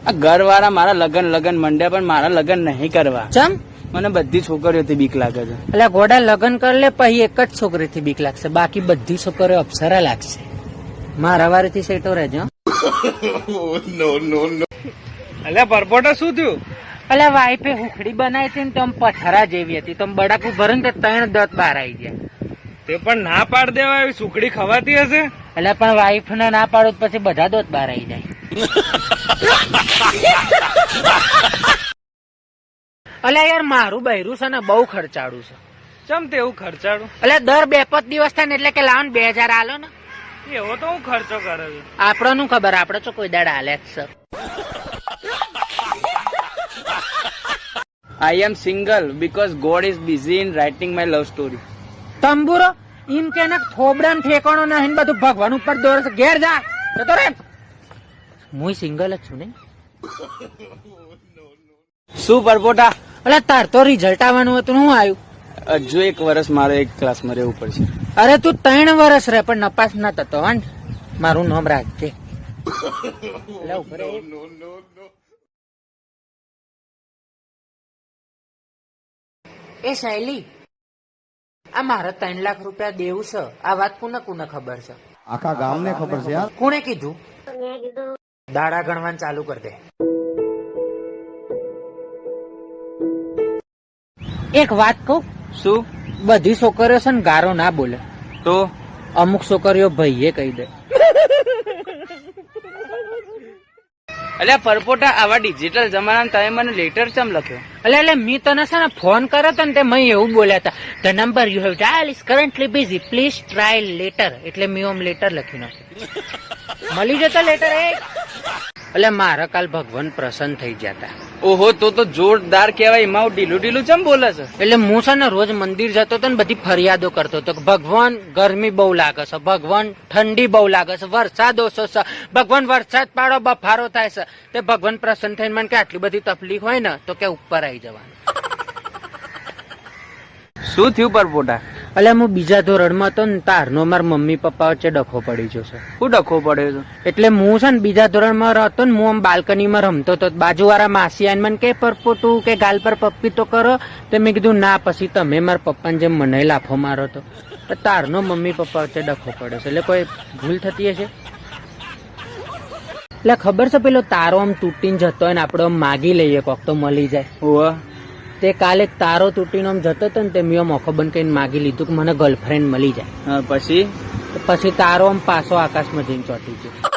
આ ઘર વાળા મારા લગન મંડ્યા પણ મારા લગન નહીં કરવા. ચમ મને બધી છોકરીઓથી બીક લાગે છે. એટલે ગોડા લગ્ન કરી લે પછી એક જ છોકરીથી બીક લાગશે, બાકી બધી છોકરીઓ અપ્સરા લાગશે. મારા વારેથી સેટો રહેજો. એટલે પરપોટા શું થયું? એટલે વાઈફે હુખડી બનાવી હતી ને તમ પથરા જેવી હતી, તમ બડાકું ભરે ને 3 દાંત બહાર આવી ગયા. તે પણ ના પાડ દેવા, એવી સુખડી ખવાતી હશે. એટલે પણ વાઈફ ને ના પાડો પછી બધા દાંત બહાર આવી જાય. એટલે યાર મારું બહેરું છે ને બહુ ખર્ચાળું છે. ચમ તેવું ખર્ચાડું? એટલે દર 2-5 દિવસ થાય ને એટલે કે લાવો ને 2000 આલો ને. એવો તો હું ખર્ચો કરે છે. આપડે નું ખબર, આપડે તો કોઈ દાડા હાલે જ છે. I am single because God is busy in writing my love story. તંબુરો એમ કે થોબડા ને ઠેકાણો નહીં, બધું ભગવાન ઉપર દોડે છે. ઘેર જા જતો રે. હું સિંગલ જ છું ને. શું પરપોટા? એટલે તાર તો રિઝલ્ટ આવવાનું હતું, હું આવ્યું? હજુ 1 વર્ષ મારે એક ક્લાસમાં રહેવું પડશે. અરે તું 3 વર્ષ રહે પણ નપાસ ના થતો. વાંધ મારું નામ રાખજે. એ શૈલી, આ મારે 3 લાખ રૂપિયા દેવું છે. આ વાત કોને ખબર છે? આખા ગામને ખબર છે યાર. કોને કીધું? દાડા ગણવાનું ચાલુ કરી દે. એક વાત કહું? શું? બધી છોકરીઓ છે ને ગારો ના બોલે, તો અમુક છોકરીઓ ભાઈએ કહી દે. એટલે પરપોટા, આવા ડિજિટલ જમાનામાં તમે મને લેટર ચમ લખ્યો? એટલે મેં તને છે ને ફોન કર્યો હતો ને તે મેં એવું બોલ્યા હતા, the number U have dial is currently busy, please try letter. એટલે મેં ઓમ લેટર લખી નાખ્યું. મળી જતો લેટર. એટલે મારા કાલ ભગવાન પ્રસન્ન થઈ ગયા હતા. ઓહો, તો જોરદાર કહેવાય. એમાં ઢીલું ચમ બોલે છે? એટલે હું છે ને રોજ મંદિર જતો હતો ને બધી ફરિયાદો કરતો હતો કે ભગવાન ગરમી બહુ લાગે છે, ભગવાન ઠંડી બહુ લાગે છે, વરસાદ ઓછો છે, ભગવાન વરસાદ પાડો, બફારો થાય છે. તે ભગવાન પ્રસન્ન થઈને મને કે આટલી બધી તકલીફ હોય ને તો કે ઉપર આવી જવાનું. શું થયું પરપોટા? એટલે હું બીજા ધોરણમાં હતો ને તારનો મારા મમ્મી પપ્પા વચ્ચે ડખો પડી ગયો છે. શું ડખો પડ્યો છે? એટલે હું છે ને બીજા ધોરણમાં હતો ને, હું આમ બાલ્કનીમાં રમતો હતો. બાજુવાળા માસી આઈને મને કે પરપોટું કે ગાલ પર પપ્પી તો કરો. તો મેં કીધું ના, પછી તમે મારા પપ્પાને જેમ મને લાફો મારો તો તારનો મમ્મી પપ્પા વચ્ચે ડખો પડ્યો છે. એટલે કોઈ ભૂલ થતી હશે. એટલે ખબર છે પેલો તારો આમ તૂટીને જતો હોય ને આપડે આમ માગી લઈએ કોક તો મળી જાય. ઓહ, તે કાલે તારો તૂટીને આમ જતો હતો ને તે મેં આમ આખો બંધ કરીને માગી લીધું કે મને ગર્લફ્રેન્ડ મળી જાય. પછી પછી તારો આમ પાછો આકાશમાં જઈને ચોટી ગયો.